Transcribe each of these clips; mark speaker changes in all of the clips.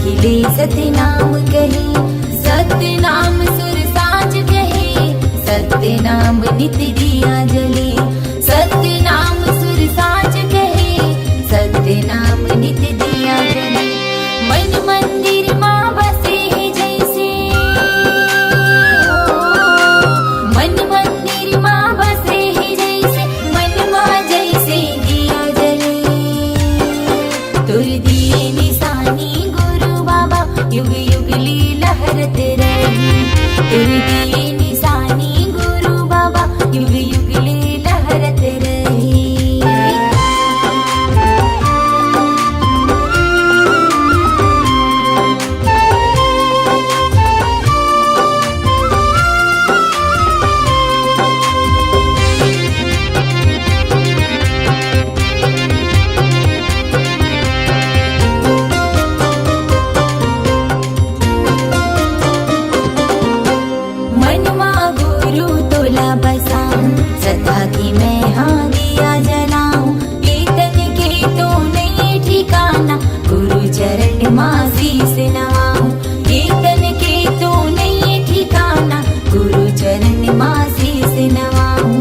Speaker 1: खिले सतनाम कहे, सतनाम सुर साज कहे, सतनाम नित दिया जले, सतनाम सुर साज कहे, सतनाम नित दिया जले। मन मंदिर माँ बसे है जैसे, मन मंदिर माँ बसे है जैसे, मन माँ जैसे दिया जले। तुर दिए निशानी गुरु बाबा, युग युग ली लहरत रही। तुर दिए निशानी गुरु बाबा, युग युग ली लहरत रही। सदा की मैं हाँ दिया जलाऊं, कीर्तन के तो नहीं ठिकाना, गुरु चरण माँ शीस नवाऊं। कीर्तन के तो नहीं ठिकाना, गुरु चरण माँ शीस नवाऊं।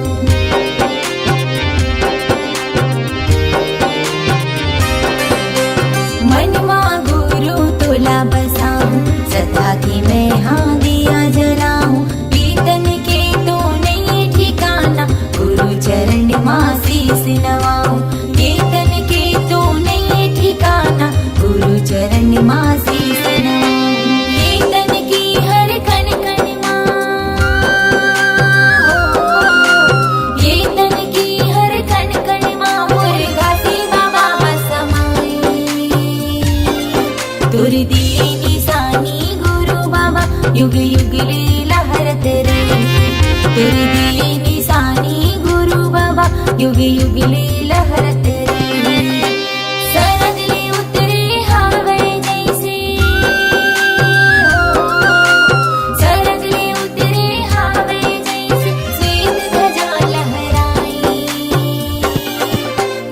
Speaker 1: मन माँ गुरु तोला बसाऊं, सदा की मैं हाँ दिया जलाऊं, कीर्तन के तो नहीं ठिकाना, गुरु चरण माँ शीस नवाऊं। कीर्तन के तो नहीं ठिकाना, गुरु चरण माँ शीस नवाऊं। कीर्तन की हर कण कण माँ, कीर्तन की हर कण कण माँ, मुर्गा सी बाबा समाए। तुर दिए निशानी गुरु बाबा, युग युग ली लहरत रही। तुर दिए निशानी गुरु बाबा, युग युग ली लहरत रही। शरद ले उतरे हावे जैसे, शरद ले उतरे हावे जैसे, श्वेत ध्वजा लहराई।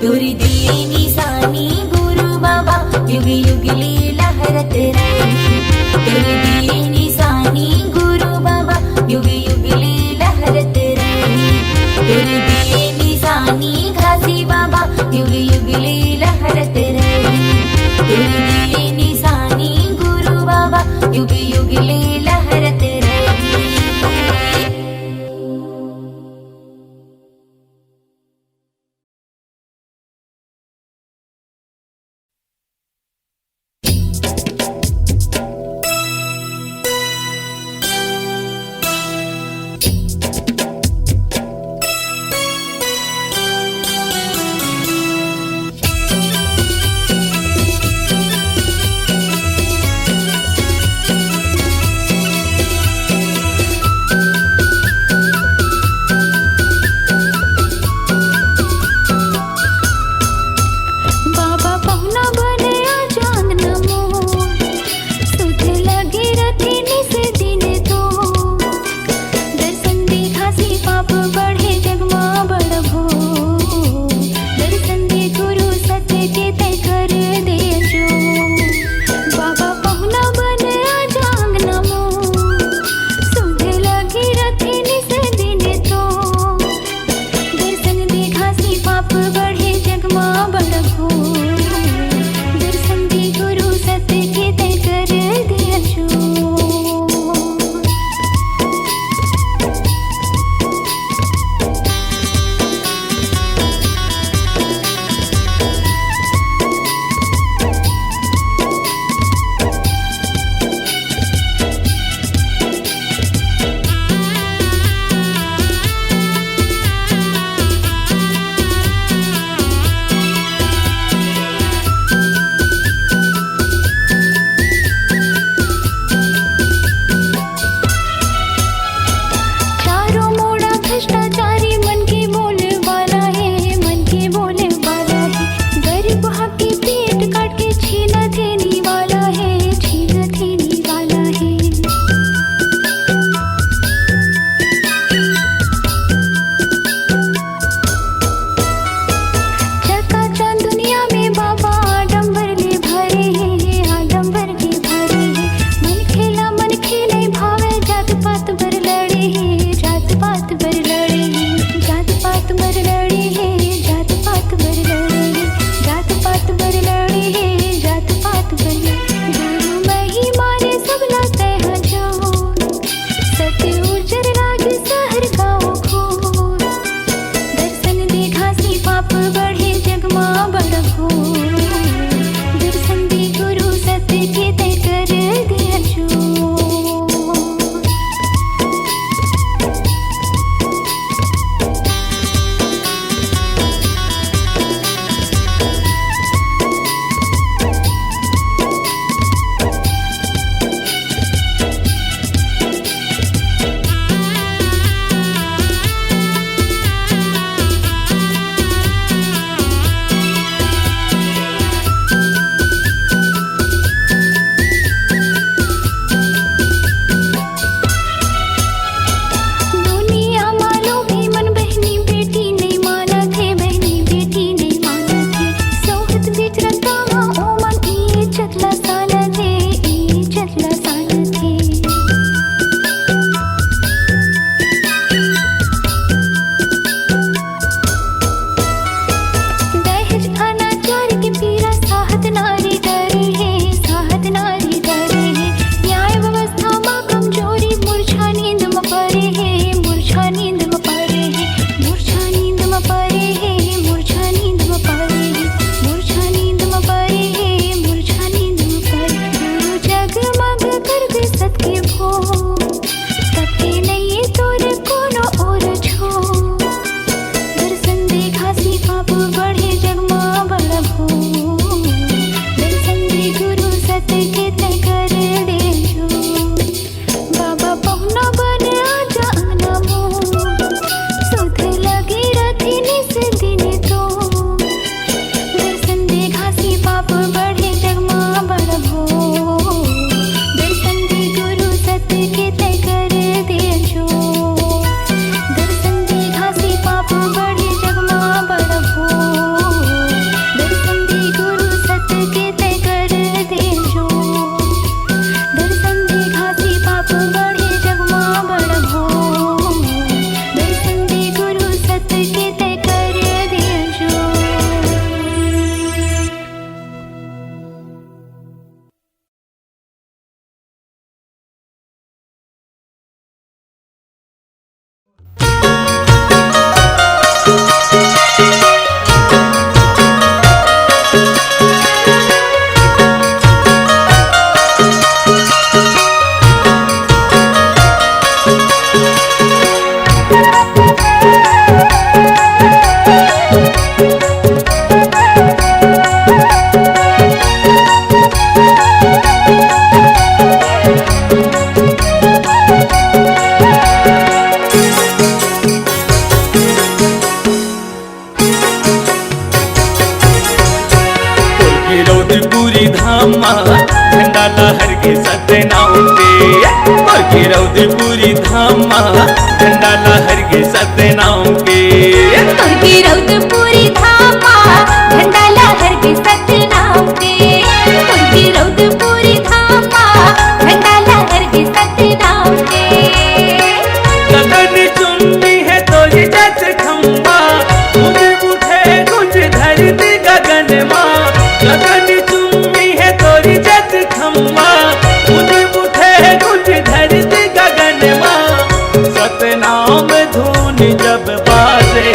Speaker 1: तुर दिए निशानी गुरु बाबा, युग युग ली लहरत रही। तुर दिए निशानी गुरु बाबा, युग युग ली लहरत रही। तुर दिए निशानी घासी बाबा, युग युग ली लहरत रही। तुर दिए निशानी गुरु बाबा, युग युग ली लहरत रही।
Speaker 2: झंडा लहर के सतनाम के रौदपुरी धाम झंडा लहर के सतनाम के
Speaker 1: रौदपुरी धाम झंडा लहर के सतनाम के रौदपुरी धाम झंडा लहर के सतनाम के
Speaker 2: गगन चुम्बी है तोरी जस खम्बा मुझ उठे कुछ धरती गगन माँ गगन चुम्बी है तोरी जस खम्बा मुझ उठे कुछ धरती गगन माँ सतनाम धुन जब बाजे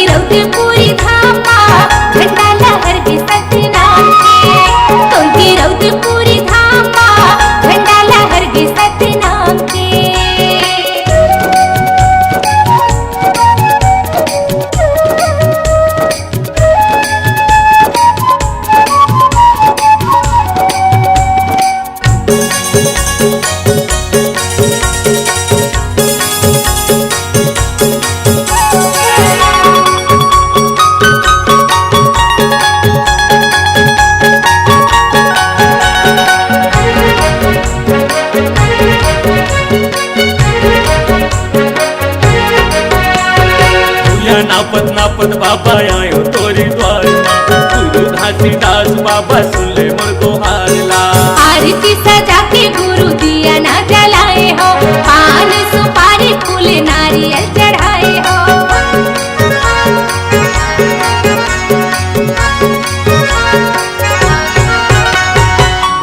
Speaker 1: रौदपुरी धाम झंडा लहर के सतनाम के रौदपुरी धाम झंडा लहर के सतनाम के
Speaker 2: नापत नापत बाबा आयो तोरी द्वार गुरु घासीदास बाबा सुन ले मोर को हारला
Speaker 1: आरती सजा के गुरु दिया ना जलाए हो पान सुपारी फूल नारियल चढ़ाए हो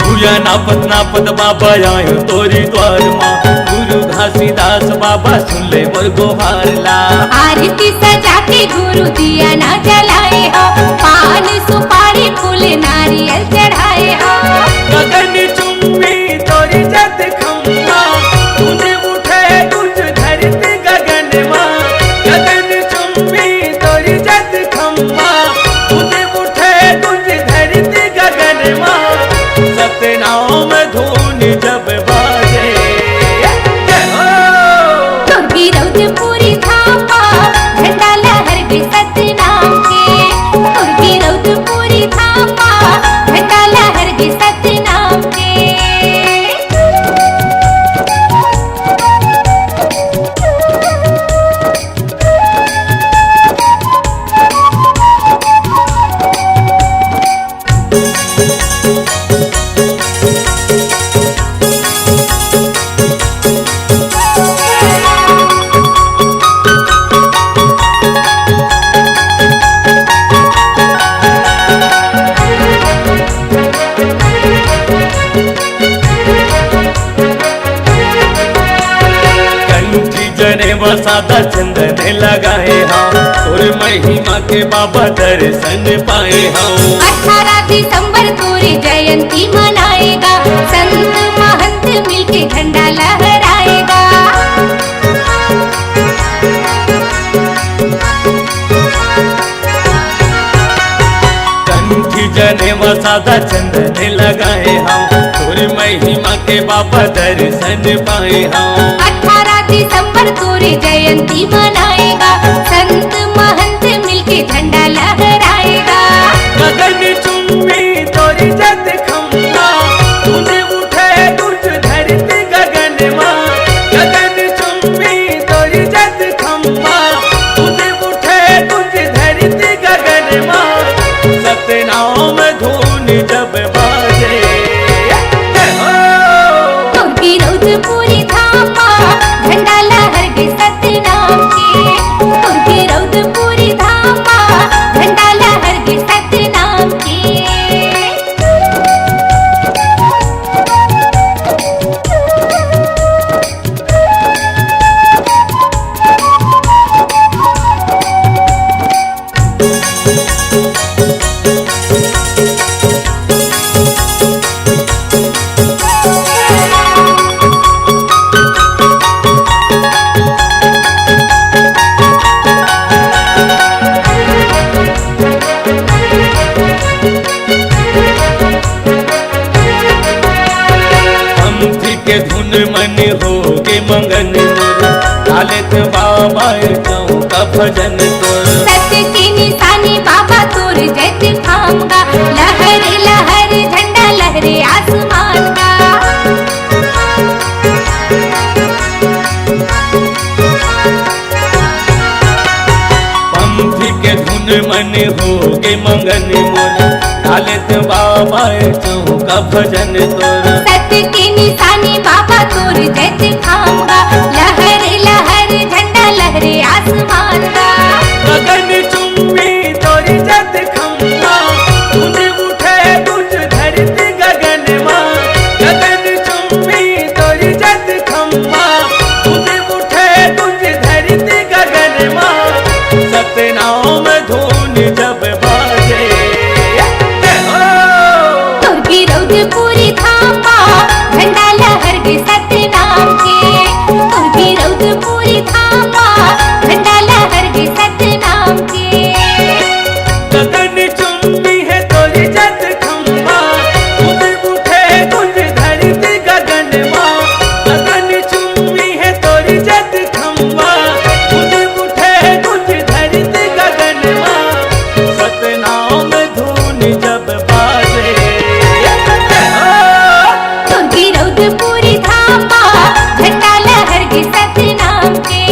Speaker 2: भूया नापत नापत बाबा आयो तोरी द्वार माँ गुरु घासीदास बाबा सुन ले मोर को हारला
Speaker 1: आरती सजा के गुरु दिया ना जलाए हो पान सुपारी फूल नारियल चढ़ाए हो
Speaker 2: गगन चुम्बी तोरी जत खम्बा मुझे उठे कुछ धरती गगन माँ गगन चुम्बी तोरी जत खम्बा मुझे उठे कुछ धरती गगन माँ सतनाम धुन जब बाजे
Speaker 1: रौदपुरी धाम झंडा लहर के सतनाम के रौदपुरी धाम झंडा लहर के सतनाम के
Speaker 2: जने बसादा चंदन लगाए हम और महिमा के बाबा दर्शन पाए हम
Speaker 1: 18 दिसंबर तोरी जयंती मनाएगा संत महंत मिलके झंडा लहराएगा
Speaker 2: कंठी जने बसादा चंदन लगाए हम और महिमा के बाबा दर्शन पाए हम
Speaker 1: 18 दिसंबर तोरी जयंती मनाएगा संत महंत मिलके झंडा लहराएगा
Speaker 2: गगन चुम्बी तोरी जत खम्बा मुझे उठे कुछ धरती गगन माँ गगन चुम्बी तोरी जत खम्बा मुझे उठे कुछ धरती गगन माँ सतनाम धुन जब बाजे
Speaker 1: रौदपुरी धाम झंडा लहर के सतनाम के रौदपुरी धाम झंडा लहर के सतनाम के
Speaker 2: के धुन मन हो के मंगन लालित बाबा का भजन तोर
Speaker 1: सत्य की निशानी बाबा तोर जैसे खाऊंगा लहर लहर
Speaker 2: गाए चौका भजन तोर।
Speaker 1: सत्य की निशानी बाबा तोर जत खाऊंगा, लहर लहर झंडा लहरे आसमान का।
Speaker 2: गगन चुम्बी तोरी जत खम्बा, तुझ उठे तुझ धरती गगन माँ। गगन चुम्बी तोरी जत खम्बा, तुझ उठे तुझ धरती गगन माँ। सतनाम धुन जब बाजे
Speaker 1: तोर विरोध पूरी धामा, झंडा लहर के सतनाम के। तोर विरोध पूरी धामा, झंडा लहर के सतनाम के।
Speaker 2: गगन चुम्बी है तोरी जत खम्बा, तुझ उठे तुझ धरती गगन माँ। गगन चुम्बी है तोरी जत खम्बा, तुझ उठे तुझ धरती गगन माँ। सतनाम धुन जब बाजे
Speaker 1: तोर विरोध पूरी धामा, झंडा लहर के सतनाम के।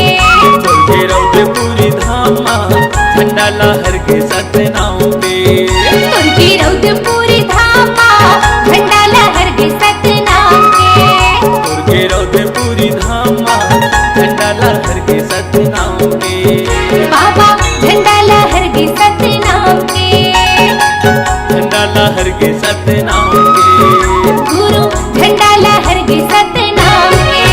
Speaker 2: तुझे रौद पूरी धामा, झंडा लहर के सतनाम के।
Speaker 1: तोर विरोध पूरी धामा, झंडा लहर के सतनाम के।
Speaker 2: तुझे रौद पूरी धामा, झंडा लहर के सतनाम के।
Speaker 1: बाबा झंडा लहर के सतनाम के।
Speaker 2: झंडा लहर के सतनाम के।
Speaker 1: गुरु झंडा लहर के सतनाम के।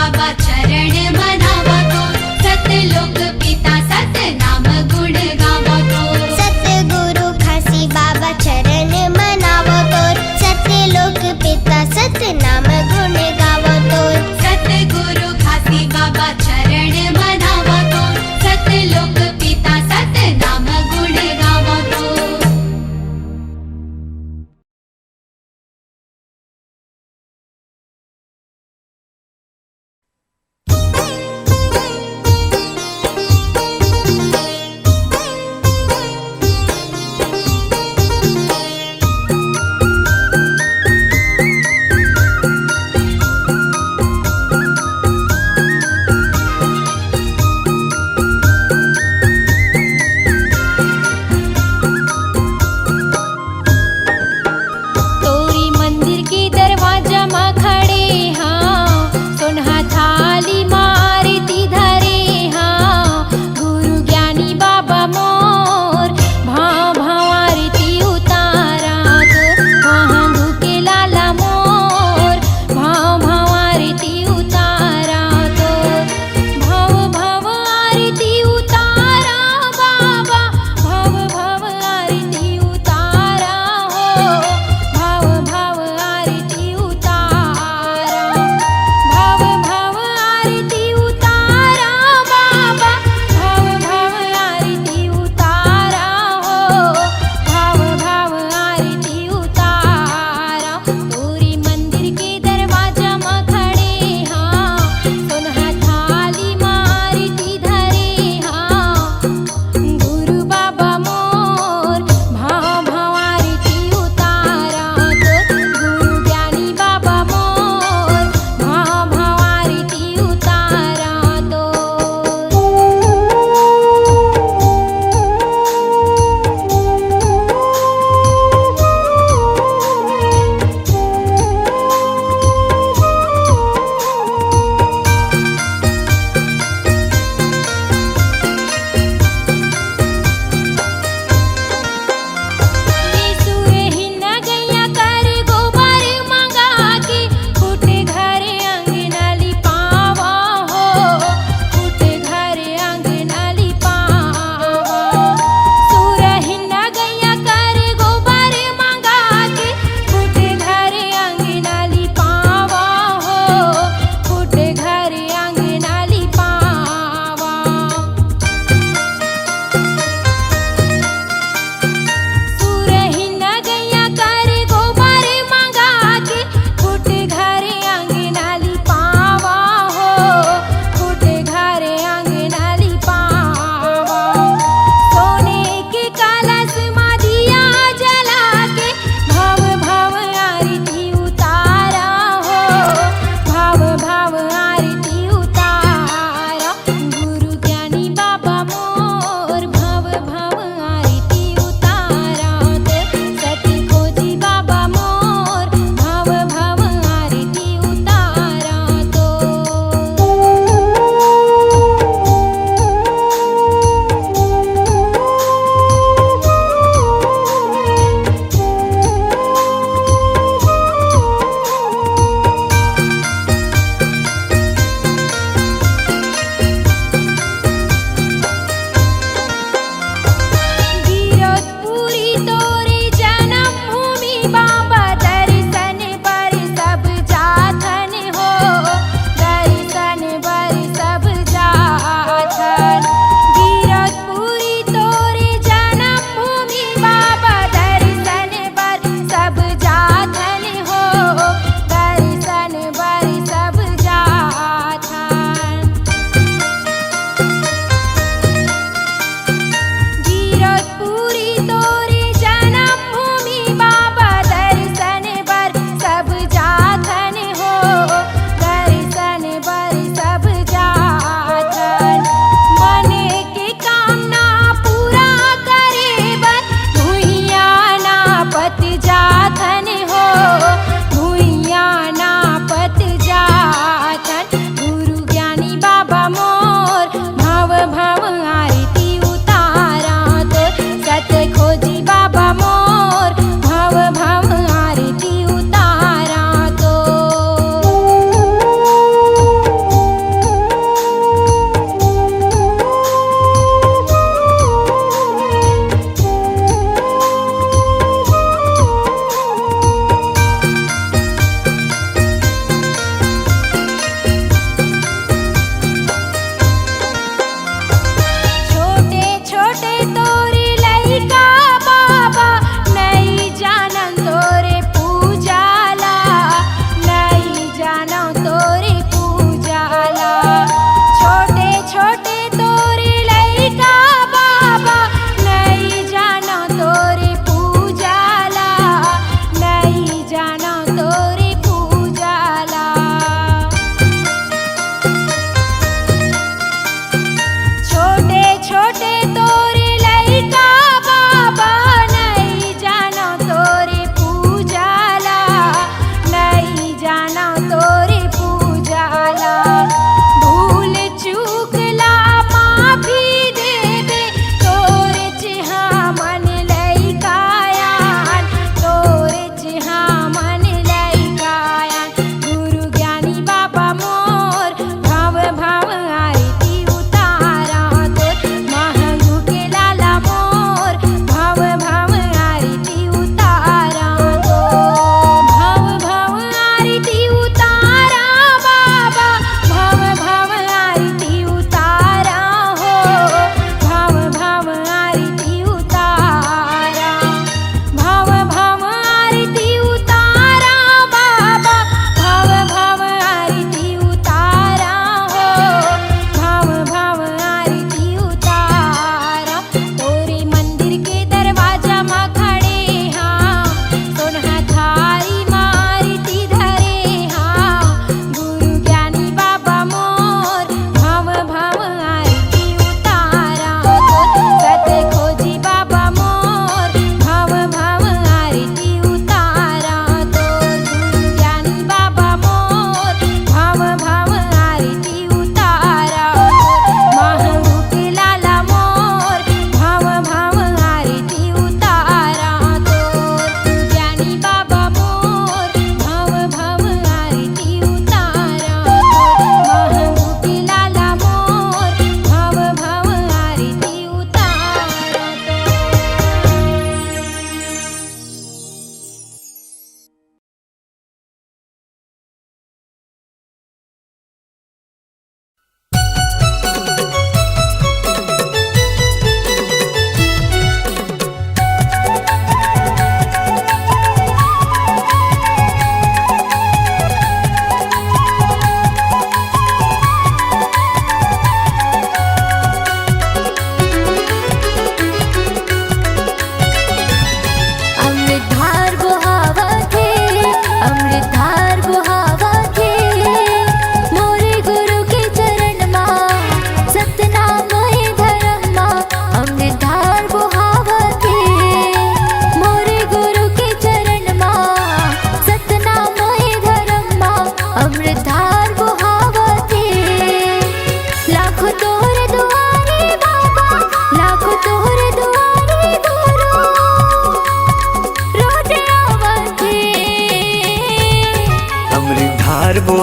Speaker 3: बाबा चरण मनावा तो सतलोक पिता सतनाम गुण गावा तो
Speaker 4: सतगुरु खासी बाबा चरण मनावो तोर सत्यलोक पिता सतनाम गुण गावो तोर
Speaker 3: सतगुरु खासी बाबा चरण मनावा तो सतलोक पिता सतनाम गुण गावा तो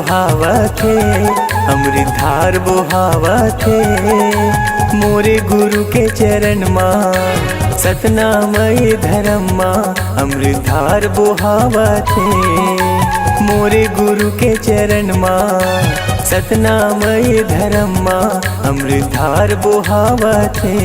Speaker 5: बुहावथे, अमृत धार बुहावथे, मोरे गुरु के चरण माँ सतनामय धर्म माँ अमृत धार बुहावथे, मोरे गुरु के चरण माँ सतनामय धर्म माँ अमृत धार बुहावथे।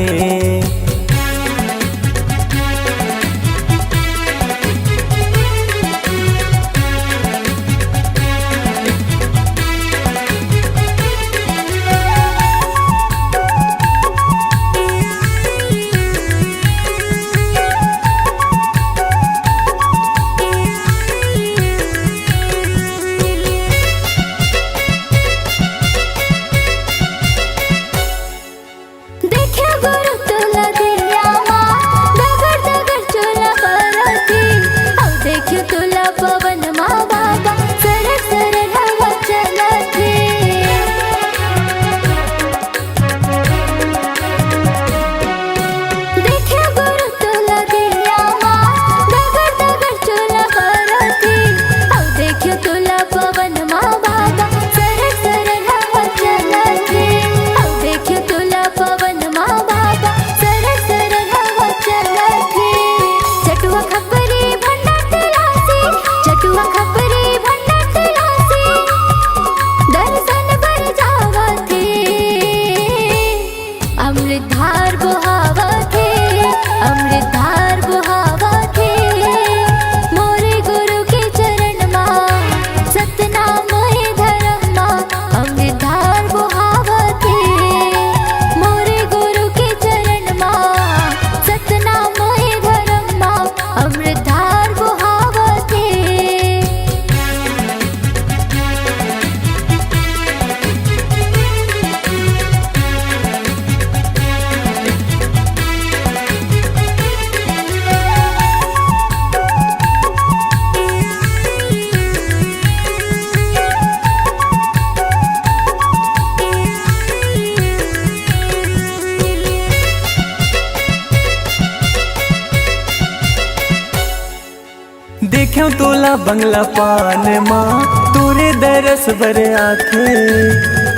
Speaker 5: देख्यो तोला बंगला पान माँ तोरे दरस बर आखे,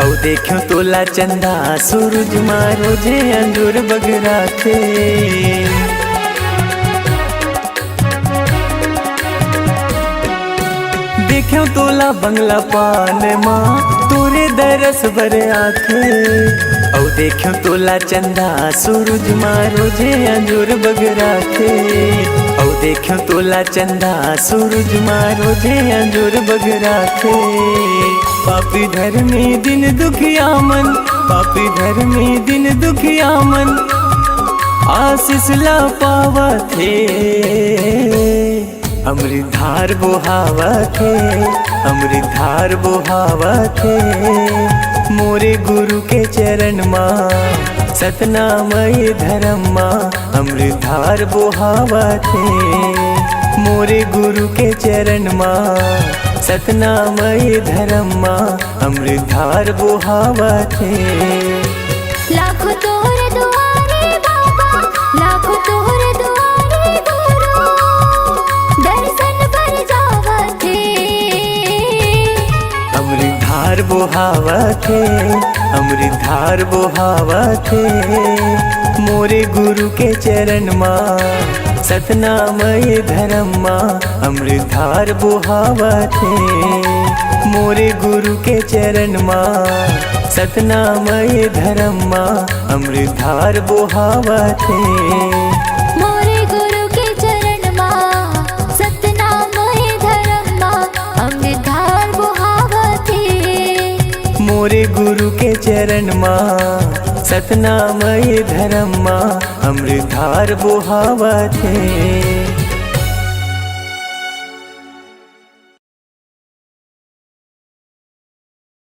Speaker 5: औ देख्यो तोला चंदा सूरज माँ रोजे अंजूर बगराखे। देख्यो तोला बंगला पान माँ तोरे दरस बर आखे, औ देख्यो तोला चंदा सूरज माँ रोजे अंजूर बगराखे, औ देख्यो तोला चंदा सूरज माँ रोजे अंजूर बगराखे। पापी धर्मी दिन दुखिया मन, पापी धर्मी दिन दुखिया मन आशीष ला पावथे, अमृत धार बुहावथे, अमृत धार बुहावथे, मोरे गुरु के चरण माँ सतनामय धर्म माँ अमृत धार बुहावथे, मोरे गुरु के चरण माँ सतनामय धर्म माँ अमृत धार बुहावथे।
Speaker 1: लाखों तोरे दुआरे बाबा, लाखों तोरे दुआरे गुरु, दर्शन पर जावथे।
Speaker 5: अमृत धार बुहावथे, अमृत धार बुहावथे, मोरे गुरु के चरण माँ सतनामय धर्म माँ अमृत धार बुहावथे, मोरे गुरु के चरण माँ सतनामय धर्म माँ अमृत धार बुहावथे।
Speaker 1: मोरे गुरु के चरण माँ सतनामय धर्म माँ अमृत धार बुहावथे,
Speaker 5: मोरे गुरु के चरण माँ सतनामय धर्म माँ अमृत धार बुहावथे।